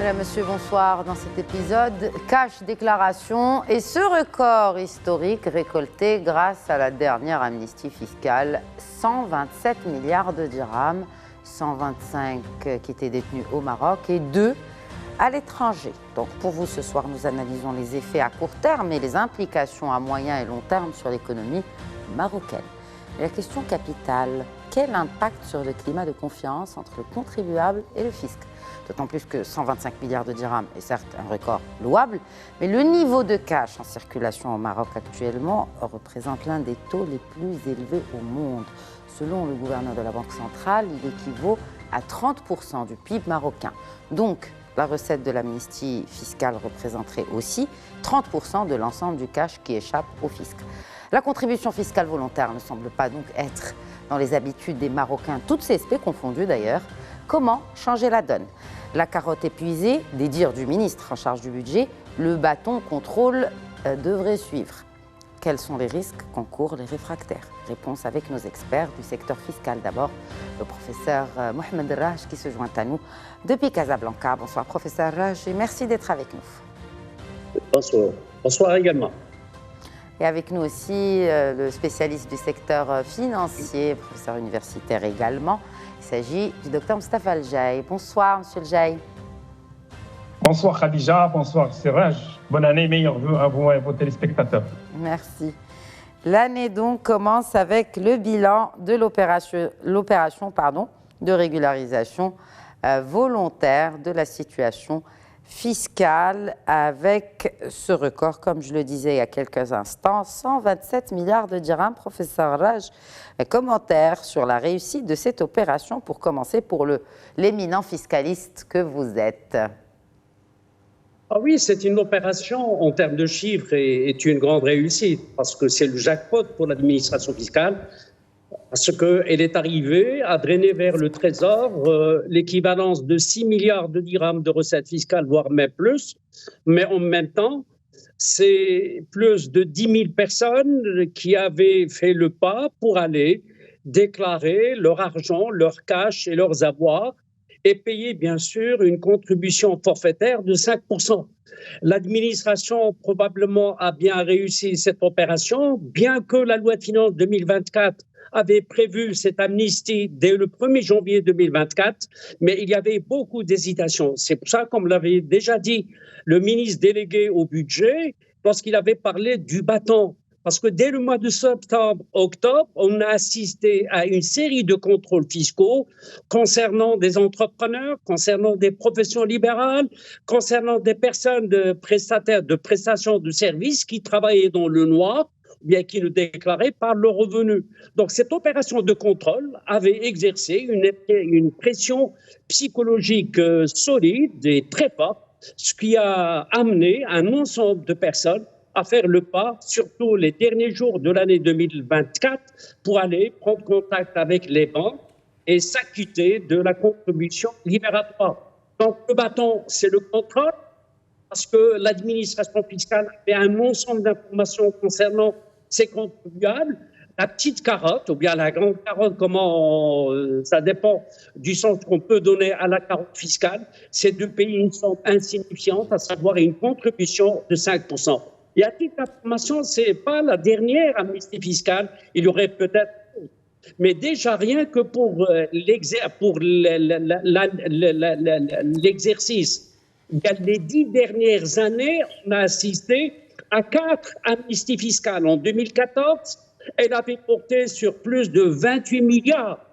Mesdames, Messieurs, bonsoir. Dans cet épisode, cash déclaration et ce record historique récolté grâce à la dernière amnistie fiscale, 127 milliards de dirhams, 125 qui étaient détenus au Maroc et 2 à l'étranger. Donc pour vous, ce soir, nous analysons les effets à court terme et les implications à moyen et long terme sur l'économie marocaine. Et la question capitale, quel impact sur le climat de confiance entre le contribuable et le fisc ? D'autant plus que 125 milliards de dirhams est certes un record louable, mais le niveau de cash en circulation au Maroc actuellement représente l'un des taux les plus élevés au monde. Selon le gouverneur de la Banque centrale, il équivaut à 30% du PIB marocain. Donc, la recette de l'amnistie fiscale représenterait aussi 30% de l'ensemble du cash qui échappe au fisc. La contribution fiscale volontaire ne semble pas donc être dans les habitudes des Marocains, toutes CSP confondues d'ailleurs. Comment changer la donne ? La carotte épuisée, des dires du ministre en charge du budget, le bâton contrôle devrait suivre. Quels sont les risques qu'encourent les réfractaires ? Réponse avec nos experts du secteur fiscal. D'abord, le professeur Mohamed Raj qui se joint à nous depuis Casablanca. Bonsoir professeur Raj et merci d'être avec nous. Bonsoir. Bonsoir également. Et avec nous aussi le spécialiste du secteur financier, professeur universitaire également. Il s'agit du docteur Moustapha Al-Jaï. Bonsoir, monsieur Al-Jaï. Bonsoir Khadija, bonsoir Siraj. Bonne année, meilleurs vœux à vous et à vos téléspectateurs. Merci. L'année donc commence avec le bilan de l'opération de régularisation volontaire de la situation fiscale avec ce record, comme je le disais il y a quelques instants, 127 milliards de dirhams. Professeur Raj, un commentaire sur la réussite de cette opération pour commencer pour l'éminent fiscaliste que vous êtes. Ah oui, c'est une opération en termes de chiffres et est une grande réussite parce que c'est le jackpot pour l'administration fiscale parce qu'elle est arrivée à drainer vers le trésor l'équivalence de 6 milliards de dirhams de recettes fiscales, voire même plus. Mais en même temps, c'est plus de 10 000 personnes qui avaient fait le pas pour aller déclarer leur argent, leur cash et leurs avoirs et payer bien sûr une contribution forfaitaire de 5%. L'administration probablement a bien réussi cette opération, bien que la loi de finances 2024 avait prévu cette amnistie dès le 1er janvier 2024, mais il y avait beaucoup d'hésitations. C'est pour ça, comme l'avait déjà dit le ministre délégué au budget, lorsqu'il avait parlé du bâton. Parce que dès le mois de septembre-octobre, on a assisté à une série de contrôles fiscaux concernant des entrepreneurs, concernant des professions libérales, concernant des personnes de prestataires de prestations de services qui travaillaient dans le noir, bien qui ne déclaraient pas leurs revenus. Donc cette opération de contrôle avait exercé une pression psychologique solide et très forte, ce qui a amené un ensemble de personnes à faire le pas, surtout les derniers jours de l'année 2024, pour aller prendre contact avec les banques et s'acquitter de la contribution libératoire. Donc le bâton, c'est le contrôle, parce que l'administration fiscale avait un ensemble d'informations concernant ses contribuables. La petite carotte, ou bien la grande carotte, ça dépend du sens qu'on peut donner à la carotte fiscale, c'est de payer une somme insignifiante, à savoir une contribution de 5%. Et à titre d'information, ce n'est pas la dernière amnistie fiscale, il y aurait peut-être, mais déjà rien que pour l'exercice, les 10 dernières années, on a assisté à 4 amnisties fiscales. En 2014, elle avait porté sur plus de 28 milliards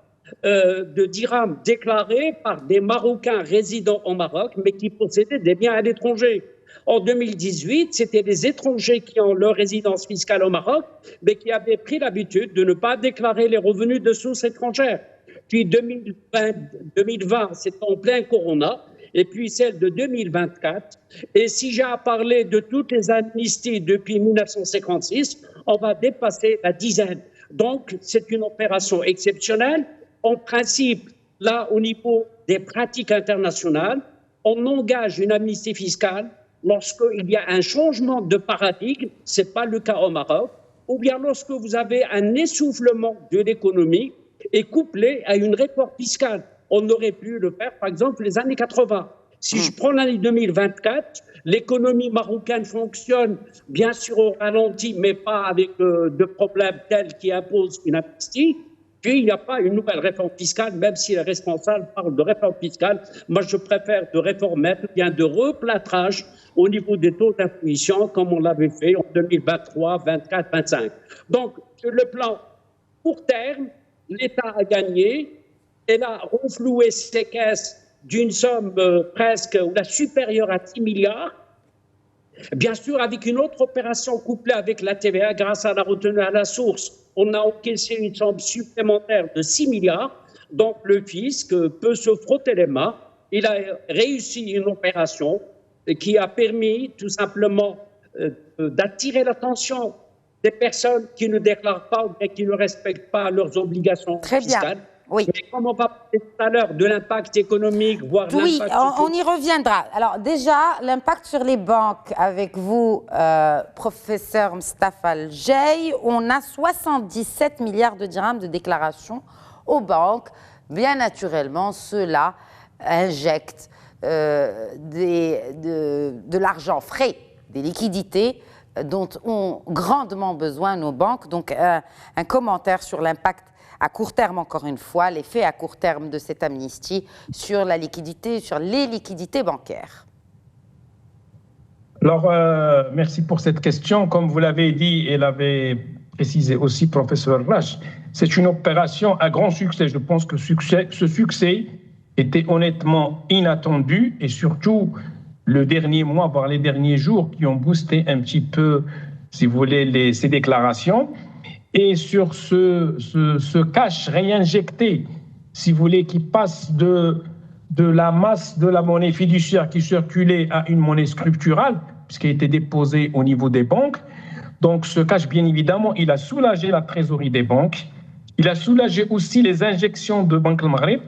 de dirhams déclarés par des Marocains résidant au Maroc, mais qui possédaient des biens à l'étranger. En 2018, c'était des étrangers qui ont leur résidence fiscale au Maroc, mais qui avaient pris l'habitude de ne pas déclarer les revenus de sources étrangères. Puis 2020, c'est en plein Corona, et puis celle de 2024. Et si j'ai à parler de toutes les amnisties depuis 1956, on va dépasser la dizaine. Donc, c'est une opération exceptionnelle. En principe, là, au niveau des pratiques internationales, on engage une amnistie fiscale lorsqu'il y a un changement de paradigme, ce n'est pas le cas au Maroc, ou bien lorsque vous avez un essoufflement de l'économie et couplé à une réforme fiscale. On aurait pu le faire, par exemple, les années 80. Si je prends l'année 2024, l'économie marocaine fonctionne bien sûr au ralenti, mais pas avec de problèmes tels qui imposent une amnistie. Puis il n'y a pas une nouvelle réforme fiscale, même si les responsables parlent de réforme fiscale. Moi, je préfère de réformette, bien de replâtrage au niveau des taux d'imposition, comme on l'avait fait en 2023, 24, 25. Donc, sur le plan court terme, l'État a gagné. Elle a renfloué ses caisses d'une somme presque supérieure à 10 milliards. Bien sûr, avec une autre opération couplée avec la TVA, grâce à la retenue à la source, on a encaissé une somme supplémentaire de 6 milliards. Donc, le fisc peut se frotter les mains. Il a réussi une opération qui a permis tout simplement d'attirer l'attention des personnes qui ne déclarent pas ou qui ne respectent pas leurs obligations fiscales. Bien. Oui. Mais comme on va parler tout à l'heure de l'impact économique, voire oui, l'impact... on y reviendra. Alors déjà, l'impact sur les banques avec vous, professeur Mustapha Al-Jay, on a 77 milliards de dirhams de déclarations aux banques. Bien naturellement, cela injecte de l'argent frais, des liquidités dont ont grandement besoin nos banques. Donc un commentaire sur l'impact à court terme, encore une fois, l'effet à court terme de cette amnistie sur la liquidité, sur les liquidités bancaires. Alors, merci pour cette question. Comme vous l'avez dit et l'avait précisé aussi professeur Rach, c'est une opération à grand succès. Je pense que ce succès était honnêtement inattendu et surtout le dernier mois, voire les derniers jours qui ont boosté un petit peu, si vous voulez, ces déclarations. Et sur ce cash réinjecté, si vous voulez, qui passe de la masse de la monnaie fiduciaire qui circulait à une monnaie structurale, puisqu'elle a été déposée au niveau des banques. Donc ce cash, bien évidemment, il a soulagé la trésorerie des banques. Il a soulagé aussi les injections de Banque al Maghreb.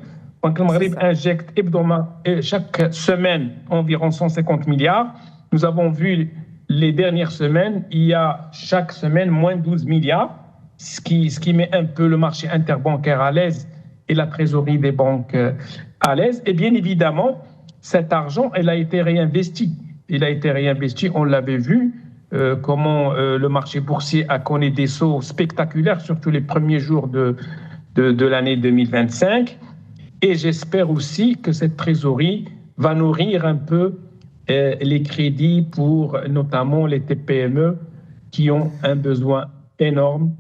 Banque al Maghreb injecte chaque semaine environ 150 milliards. Nous avons vu les dernières semaines, il y a chaque semaine moins 12 milliards. Ce qui met un peu le marché interbancaire à l'aise et la trésorerie des banques à l'aise. Et bien évidemment, cet argent, il a été réinvesti. Il a été réinvesti, on l'avait vu, comment le marché boursier a connu des sauts spectaculaires, surtout les premiers jours de l'année 2025. Et j'espère aussi que cette trésorerie va nourrir un peu les crédits pour notamment les TPME qui ont un besoin énorme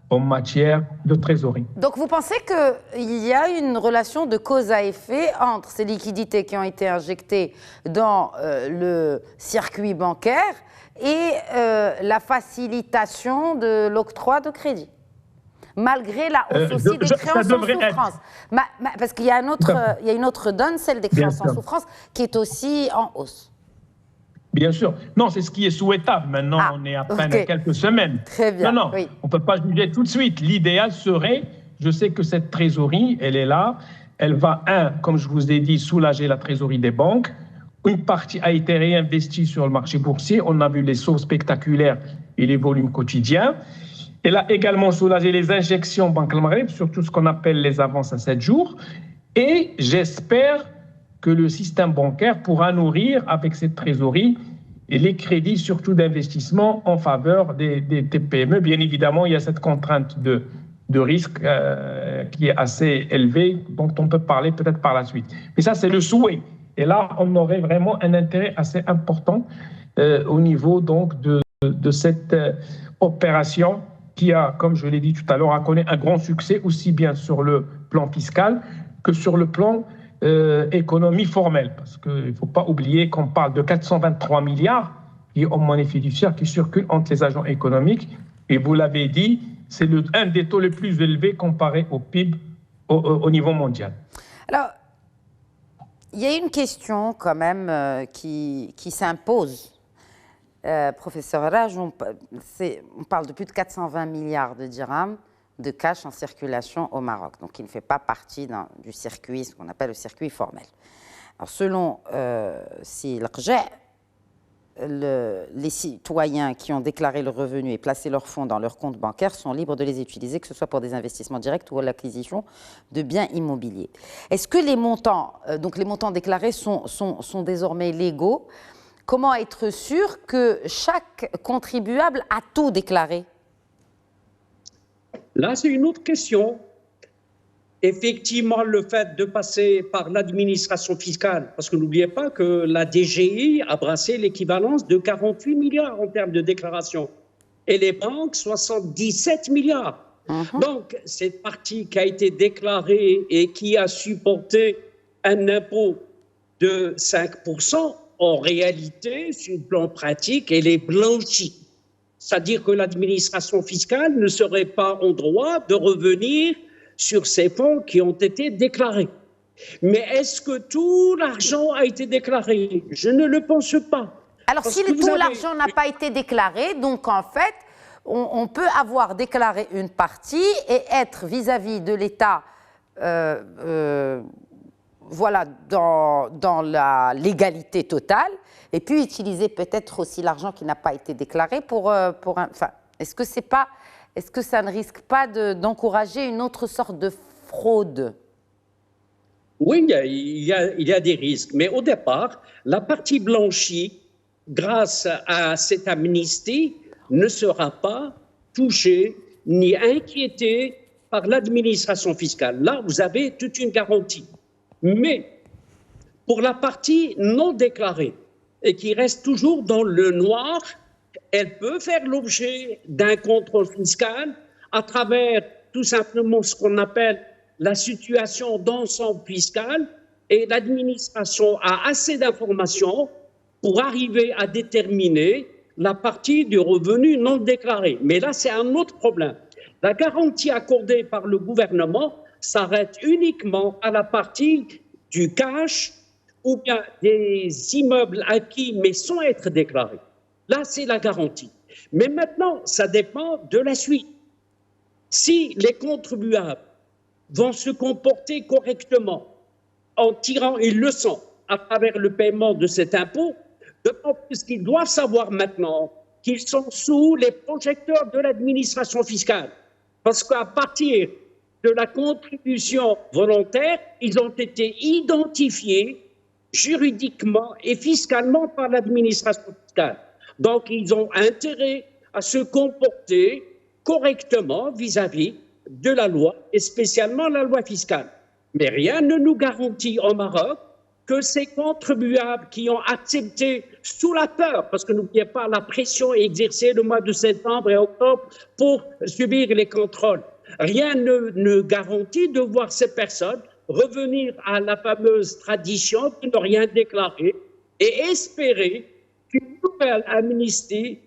en matière de trésorerie. Donc vous pensez qu'il y a une relation de cause à effet entre ces liquidités qui ont été injectées dans le circuit bancaire et la facilitation de l'octroi de crédit, malgré la hausse aussi des créances en souffrance? Parce qu'il y a une autre donne, celle des créances en souffrance, qui est aussi en hausse. Bien sûr. Non, c'est ce qui est souhaitable. Maintenant, on est à peine à quelques semaines. Très bien. Non, oui. On ne peut pas juger tout de suite. L'idéal serait, je sais que cette trésorerie, elle est là. Elle va, comme je vous ai dit, soulager la trésorerie des banques. Une partie a été réinvestie sur le marché boursier. On a vu les sauts spectaculaires et les volumes quotidiens. Elle a également soulagé les injections Banque al Maghreb, surtout ce qu'on appelle les avances à 7 jours. Et j'espère que le système bancaire pourra nourrir avec cette trésorerie et les crédits, surtout d'investissement en faveur des TPME. Bien évidemment, il y a cette contrainte de risque qui est assez élevée, dont on peut parler peut-être par la suite. Mais ça, c'est le souhait. Et là, on aurait vraiment un intérêt assez important au niveau donc de cette opération qui a, comme je l'ai dit tout à l'heure, a connu un grand succès, aussi bien sur le plan fiscal que sur le plan économie formelle, parce qu'il ne faut pas oublier qu'on parle de 423 milliards qui en monnaie fiduciaire qui circulent entre les agents économiques. Et vous l'avez dit, c'est un des taux les plus élevés comparé au PIB au niveau mondial. Alors, il y a une question quand même qui s'impose. Professeur Raj, on parle de plus de 420 milliards de dirhams de cash en circulation au Maroc, donc qui ne fait pas partie du circuit, ce qu'on appelle le circuit formel. Alors selon Sil Rja, les citoyens qui ont déclaré leurs revenus et placé leurs fonds dans leur compte bancaire sont libres de les utiliser, que ce soit pour des investissements directs ou à l'acquisition de biens immobiliers. Est-ce que les montants, donc les montants déclarés sont désormais légaux? Comment être sûr que chaque contribuable a tout déclaré? Là, c'est une autre question. Effectivement, le fait de passer par l'administration fiscale, parce que n'oubliez pas que la DGI a brassé l'équivalence de 48 milliards en termes de déclaration, et les banques 77 milliards. Donc, cette partie qui a été déclarée et qui a supporté un impôt de 5%, en réalité, sur le plan pratique, elle est blanchie. C'est-à-dire que l'administration fiscale ne serait pas en droit de revenir sur ces fonds qui ont été déclarés. Mais est-ce que tout l'argent a été déclaré? Je ne le pense pas. Alors, si tout l'argent n'a pas été déclaré, donc en fait, on peut avoir déclaré une partie et être vis-à-vis de l'État, voilà, dans la légalité totale, et puis utiliser peut-être aussi l'argent qui n'a pas été déclaré pour un... Enfin, est-ce que ça ne risque pas d'encourager une autre sorte de fraude? Oui, il y a des risques. Mais au départ, la partie blanchie, grâce à cette amnistie, ne sera pas touchée ni inquiétée par l'administration fiscale. Là, vous avez toute une garantie. Mais pour la partie non déclarée et qui reste toujours dans le noir, elle peut faire l'objet d'un contrôle fiscal à travers tout simplement ce qu'on appelle la situation d'ensemble fiscal, et l'administration a assez d'informations pour arriver à déterminer la partie du revenu non déclaré. Mais là, c'est un autre problème. La garantie accordée par le gouvernement s'arrête uniquement à la partie du cash ou bien des immeubles acquis mais sans être déclarés. Là, c'est la garantie. Mais maintenant, ça dépend de la suite. Si les contribuables vont se comporter correctement en tirant une leçon à travers le paiement de cet impôt, d'autant plus qu'ils doivent savoir maintenant qu'ils sont sous les projecteurs de l'administration fiscale. Parce qu'à partir de la contribution volontaire, ils ont été identifiés juridiquement et fiscalement par l'administration fiscale. Donc, ils ont intérêt à se comporter correctement vis-à-vis de la loi, et spécialement la loi fiscale. Mais rien ne nous garantit au Maroc que ces contribuables qui ont accepté sous la peur, parce que n'oubliez pas la pression exercée le mois de septembre et octobre pour subir les contrôles, rien ne garantit de voir ces personnes revenir à la fameuse tradition de ne rien déclarer et espérer qu'une nouvelle amnistie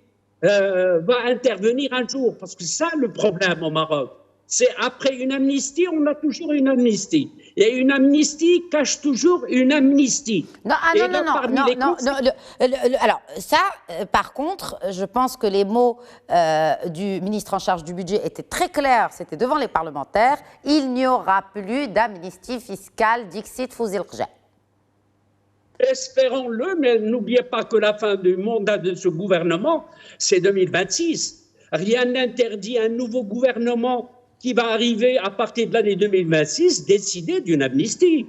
va intervenir un jour. Parce que c'est ça le problème au Maroc. C'est après une amnistie, on a toujours une amnistie. Et une amnistie cache toujours une amnistie. Non, alors ça, par contre, je pense que les mots du ministre en charge du budget étaient très clairs, c'était devant les parlementaires. Il n'y aura plus d'amnistie fiscale, dixit Fouzil Rja. Espérons-le, mais n'oubliez pas que la fin du mandat de ce gouvernement, c'est 2026. Rien n'interdit à un nouveau gouvernement qui va arriver à partir de l'année 2026 décider d'une amnistie.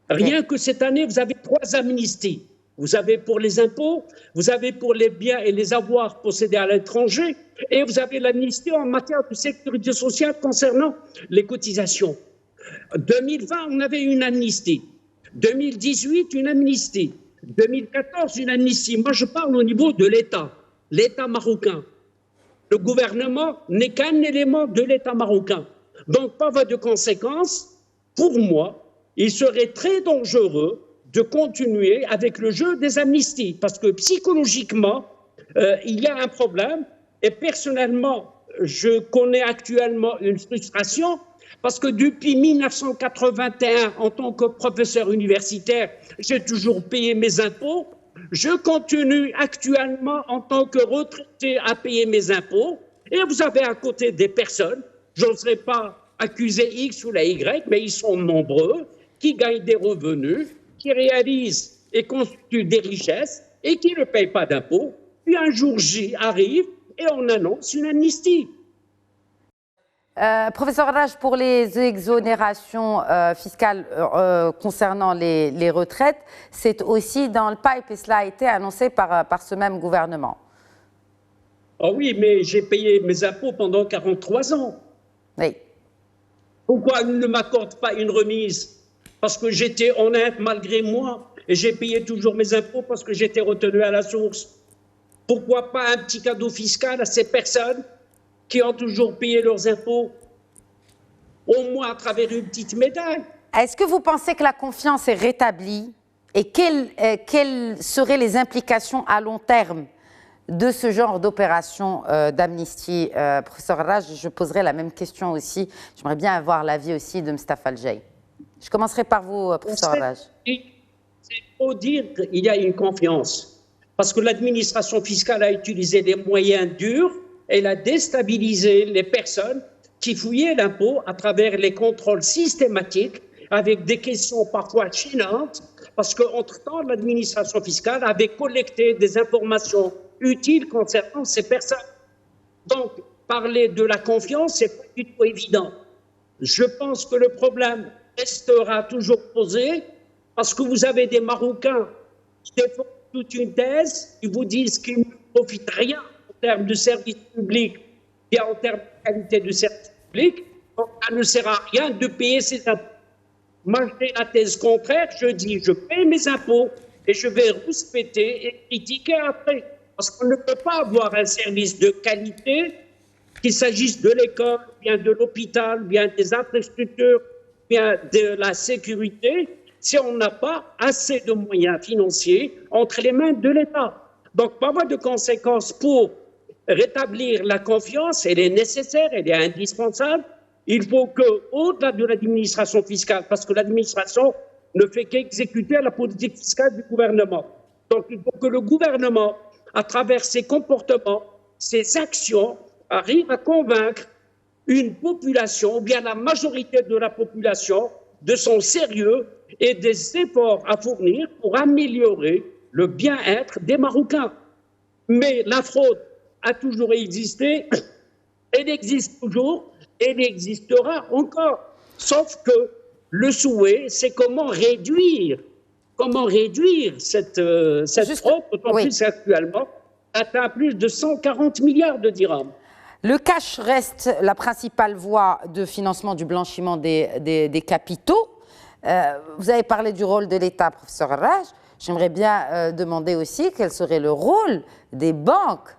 Rien que cette année, vous avez 3 amnisties. Vous avez pour les impôts, vous avez pour les biens et les avoirs possédés à l'étranger, et vous avez l'amnistie en matière de sécurité sociale concernant les cotisations. 2020, on avait une amnistie. 2018, une amnistie. 2014, une amnistie. Moi, je parle au niveau de l'État marocain. Le gouvernement n'est qu'un élément de l'État marocain. Donc, par voie de conséquence, pour moi, il serait très dangereux de continuer avec le jeu des amnisties. Parce que psychologiquement, il y a un problème. Et personnellement, je connais actuellement une frustration. Parce que depuis 1981, en tant que professeur universitaire, j'ai toujours payé mes impôts. Je continue actuellement en tant que retraité à payer mes impôts. Et vous avez à côté des personnes, je n'oserais pas accuser X ou la Y, mais ils sont nombreux, qui gagnent des revenus, qui réalisent et constituent des richesses. et qui ne payent pas d'impôts. Puis un jour J arrive et on annonce une amnistie. Professeur Raj, pour les exonérations fiscales concernant les retraites, c'est aussi dans le pipe et cela a été annoncé par ce même gouvernement. Ah oui, mais j'ai payé mes impôts pendant 43 ans. Oui. Pourquoi ils ne m'accordent pas une remise? Parce que j'étais honnête malgré moi et j'ai payé toujours mes impôts parce que j'étais retenu à la source. Pourquoi pas un petit cadeau fiscal à ces personnes qui ont toujours payé leurs impôts, au moins à travers une petite médaille? Est-ce que vous pensez que la confiance est rétablie et quelles seraient les implications à long terme de ce genre d'opération d'amnistie? Professeur Raj, je poserai la même question aussi. J'aimerais bien avoir l'avis aussi de Mustapha Al-Jay. Je commencerai par vous, professeur Raj. C'est faut dire qu'il y a une confiance, parce que l'administration fiscale a utilisé des moyens durs. Elle a déstabilisé les personnes qui fouillaient l'impôt à travers les contrôles systématiques avec des questions parfois gênantes, parce qu'entre-temps, l'administration fiscale avait collecté des informations utiles concernant ces personnes. Donc, parler de la confiance, c'est pas du tout évident. Je pense que le problème restera toujours posé, parce que vous avez des Marocains qui défendent toute une thèse, qui vous disent qu'ils ne profitent rien en termes de service public et en termes de qualité de service public, donc ça ne sert à rien de payer ses impôts. Moi, j'ai la thèse contraire, je dis je paye mes impôts et je vais rouspéter et critiquer après. Parce qu'on ne peut pas avoir un service de qualité, qu'il s'agisse de l'école, bien de l'hôpital, bien des infrastructures, bien de la sécurité, si on n'a pas assez de moyens financiers entre les mains de l'État. Donc, par voie de conséquence, pour rétablir la confiance, elle est nécessaire, elle est indispensable. Il faut qu'au-delà de l'administration fiscale, parce que l'administration ne fait qu'exécuter la politique fiscale du gouvernement. Donc, il faut que le gouvernement, à travers ses comportements, ses actions, arrive à convaincre une population, ou bien la majorité de la population, de son sérieux et des efforts à fournir pour améliorer le bien-être des Marocains. Mais la fraude a toujours existé, elle existe toujours, elle existera encore. Sauf que le souhait, c'est comment réduire cette fraude, d'autant plus actuellement, atteint plus de 140 milliards de dirhams. Le cash reste la principale voie de financement du blanchiment des capitaux. Vous avez parlé du rôle de l'État, professeur Raj. J'aimerais bien demander aussi quel serait le rôle des banques,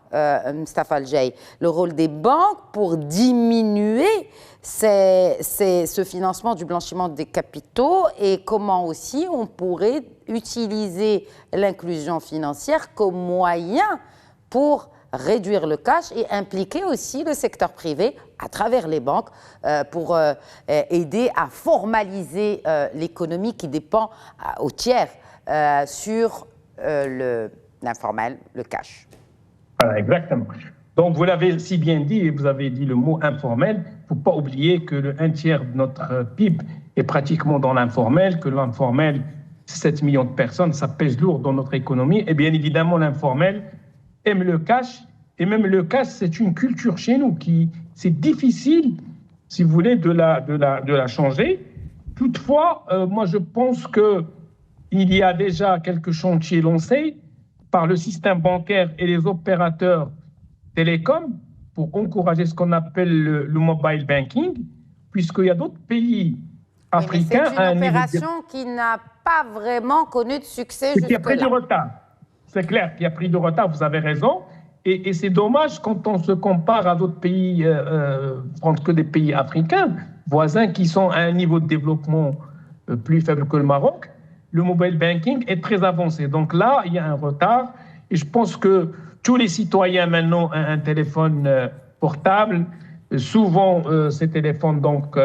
Mustapha Al-Jay, le rôle des banques pour diminuer ce financement du blanchiment des capitaux et comment aussi on pourrait utiliser l'inclusion financière comme moyen pour réduire le cash et impliquer aussi le secteur privé à travers les banques pour aider à formaliser l'économie qui dépend au tiers sur l'informel, le cash. Voilà, exactement. Donc, vous l'avez si bien dit, et vous avez dit le mot informel. Il ne faut pas oublier que un tiers de notre PIB est pratiquement dans l'informel, que l'informel, 7 millions de personnes, ça pèse lourd dans notre économie. Et bien évidemment, l'informel aime le cash. Et même le cash, c'est une culture chez nous qui, c'est difficile, si vous voulez, de la changer. Toutefois, moi, je pense qu'il y a déjà quelques chantiers lancés par le système bancaire et les opérateurs télécoms pour encourager ce qu'on appelle le mobile banking, puisqu'il y a d'autres pays africains... Oui, c'est une opération qui n'a pas vraiment connu de succès jusque-là. Qui a pris du retard. C'est clair qu'il a pris du retard, vous avez raison. Et c'est dommage quand on se compare à d'autres pays, que des pays africains, voisins qui sont à un niveau de développement plus faible que le Maroc. Le mobile banking est très avancé. Donc là, il y a un retard. Et je pense que tous les citoyens maintenant ont un téléphone portable. Souvent, ces téléphones donc,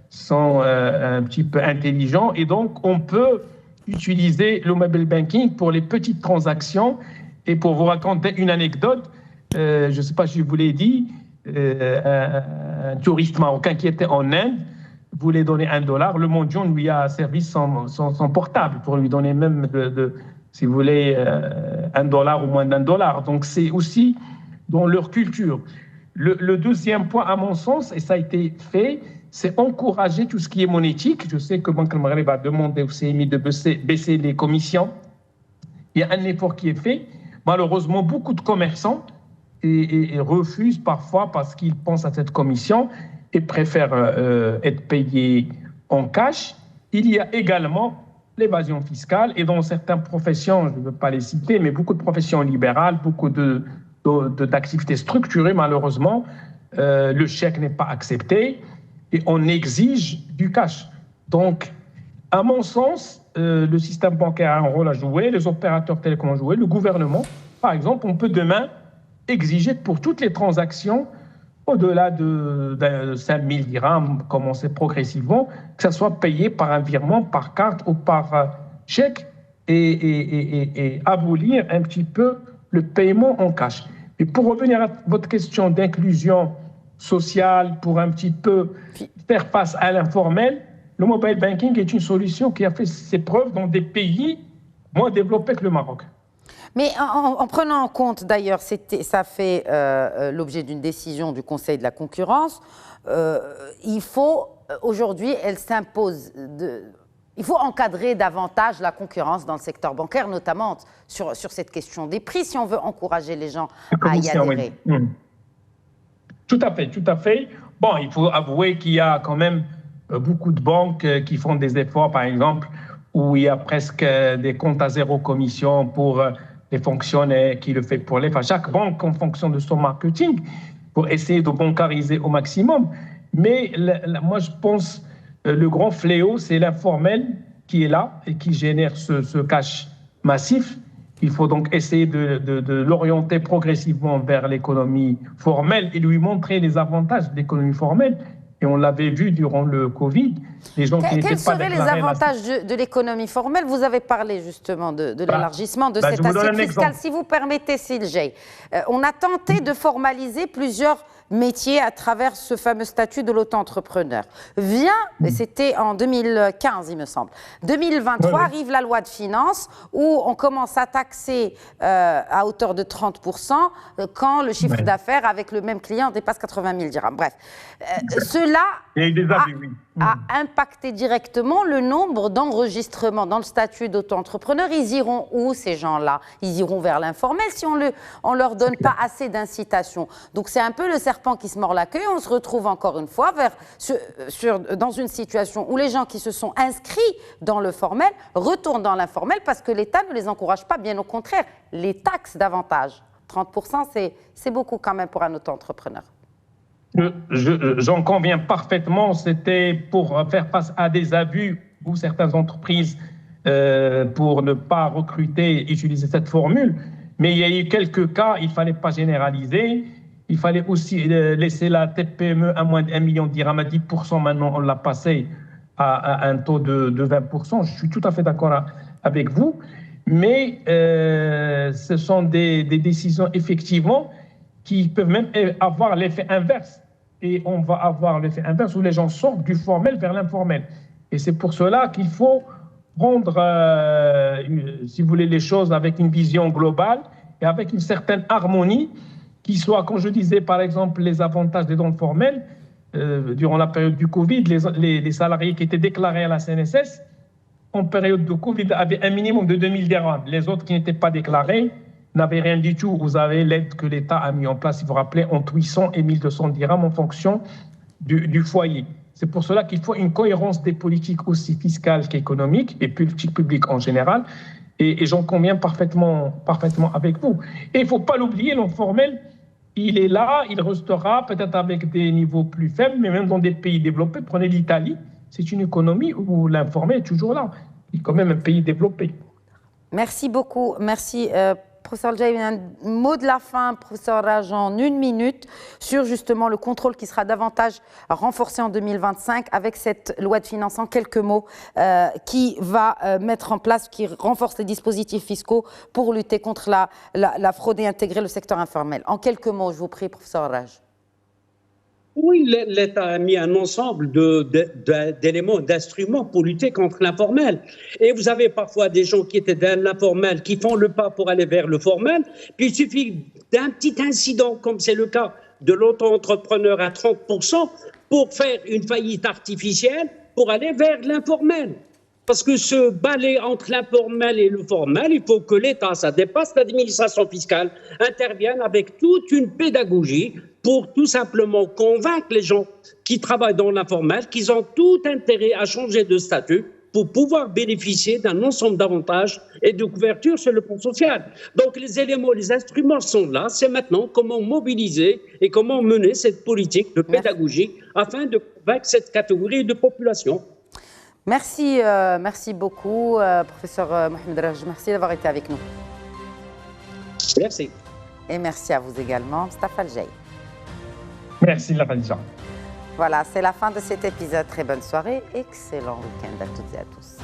sont un petit peu intelligents. Et donc, on peut utiliser le mobile banking pour les petites transactions. Et pour vous raconter une anecdote, je ne sais pas si je vous l'ai dit, un touriste marocain qui était en Inde voulait donner $1. Le mendiant lui a servi son portable pour lui donner même, si vous voulez, $1 ou moins d'$1. Donc c'est aussi dans leur culture. Le deuxième point, à mon sens, et ça a été fait, c'est encourager tout ce qui est monétique. Je sais que Banque al-Maghreb a demandé au CMI de baisser les commissions. Il y a un effort qui est fait. Malheureusement, beaucoup de commerçants refusent parfois parce qu'ils pensent à cette commission et préfèrent être payés en cash. Il y a également l'évasion fiscale et dans certaines professions, je ne veux pas les citer, mais beaucoup de professions libérales, beaucoup d'activités structurées, malheureusement, le chèque n'est pas accepté et on exige du cash. Donc, à mon sens, le système bancaire a un rôle à jouer, les opérateurs télécoms ont joué, le gouvernement, par exemple, on peut demain exiger pour toutes les transactions au-delà de 5 000 dirhams, commencer progressivement, que ça soit payé par un virement, par carte ou par chèque et abolir un petit peu le paiement en cash. Et pour revenir à votre question d'inclusion sociale, pour un petit peu faire face à l'informel, le mobile banking est une solution qui a fait ses preuves dans des pays moins développés que le Maroc. Mais en prenant en compte, d'ailleurs, ça fait l'objet d'une décision du Conseil de la concurrence, il faut, aujourd'hui, elle s'impose, il faut encadrer davantage la concurrence dans le secteur bancaire, notamment sur cette question des prix, si on veut encourager les gens à y adhérer. Oui. Tout à fait, tout à fait. Bon, il faut avouer qu'il y a quand même beaucoup de banques qui font des efforts, par exemple, où il y a presque des comptes à zéro commission pour les fonctionnaires qui le fait pour les... Enfin, chaque banque en fonction de son marketing pour essayer de bancariser au maximum. Mais moi, je pense le grand fléau, c'est l'informel qui est là et qui génère ce cash massif. Il faut donc essayer de l'orienter progressivement vers l'économie formelle et lui montrer les avantages de l'économie formelle. Et on l'avait vu durant le Covid, les gens qui n'étaient pas déclarés... Quels seraient les avantages de l'économie formelle? Vous avez parlé justement de l'élargissement de cette assiette fiscale. Si vous permettez, Siljay, on a tenté de formaliser plusieurs métiers à travers ce fameux statut de l'auto-entrepreneur. Et c'était en 2015, il me semble. 2023 arrive la loi de finances où on commence à taxer à hauteur de 30% quand le chiffre d'affaires avec le même client dépasse 80 000 dirhams. Bref, cela a impacté directement le nombre d'enregistrements dans le statut d'auto-entrepreneur. Ils iront où, ces gens-là? Ils iront vers l'informel si on ne leur donne pas assez d'incitation. Donc c'est un peu le serpent qui se mord la queue. On se retrouve encore une fois dans une situation où les gens qui se sont inscrits dans le formel retournent dans l'informel parce que l'État ne les encourage pas, bien au contraire, les taxe davantage. 30%, c'est beaucoup quand même pour un auto-entrepreneur. J'en conviens parfaitement, c'était pour faire face à des abus où certaines entreprises, pour ne pas recruter, utilisaient cette formule. Mais il y a eu quelques cas, il ne fallait pas généraliser. Il fallait aussi laisser la TPME à moins de 1 million de dirhams à 10%. Maintenant, on l'a passé à un taux de 20%. Je suis tout à fait d'accord avec vous. Mais ce sont des décisions, effectivement, qui peuvent même avoir l'effet inverse. Et on va avoir l'effet inverse où les gens sortent du formel vers l'informel. Et c'est pour cela qu'il faut prendre, si vous voulez, les choses avec une vision globale et avec une certaine harmonie qui soit, comme je disais, par exemple, les avantages des dons formels. Durant la période du Covid, les salariés qui étaient déclarés à la CNSS, en période de Covid, avaient un minimum de 2000 dirhams. Les autres qui n'étaient pas déclarés n'avaient rien du tout. Vous avez l'aide que l'État a mis en place, si vous vous rappelez, entre 800 et 1200 dirhams en fonction du foyer. C'est pour cela qu'il faut une cohérence des politiques aussi fiscales qu'économiques et politiques publiques en général. Et j'en conviens parfaitement avec vous. Et il ne faut pas l'oublier, l'informel, il est là, il restera peut-être avec des niveaux plus faibles, mais même dans des pays développés. Prenez l'Italie, c'est une économie où l'informel est toujours là. Il est quand même un pays développé. Merci beaucoup. Merci, professeur Jay. Un mot de la fin, professeur Raj, en 1 minute, sur justement le contrôle qui sera davantage renforcé en 2025 avec cette loi de finances, en quelques mots, qui va mettre en place, qui renforce les dispositifs fiscaux pour lutter contre la fraude et intégrer le secteur informel. En quelques mots, je vous prie, professeur Raj. Oui, l'État a mis un ensemble d'éléments, d'instruments pour lutter contre l'informel. Et vous avez parfois des gens qui étaient dans l'informel, qui font le pas pour aller vers le formel, puis il suffit d'un petit incident, comme c'est le cas de l'auto-entrepreneur à 30%, pour faire une faillite artificielle, pour aller vers l'informel. Parce que ce balai entre l'informel et le formel, il faut que l'État, ça dépasse l'administration fiscale, intervienne avec toute une pédagogie pour tout simplement convaincre les gens qui travaillent dans l'informel qu'ils ont tout intérêt à changer de statut pour pouvoir bénéficier d'un ensemble d'avantages et de couverture sur le plan social. Donc les éléments, les instruments sont là, c'est maintenant comment mobiliser et comment mener cette politique de pédagogie afin de convaincre cette catégorie de population. Merci, merci beaucoup, professeur Mohamed Raj. Merci d'avoir été avec nous. Merci. Et merci à vous également, Mustafa El-Jay. Merci, la Khadija. Voilà, c'est la fin de cet épisode. Très bonne soirée, excellent week-end à toutes et à tous.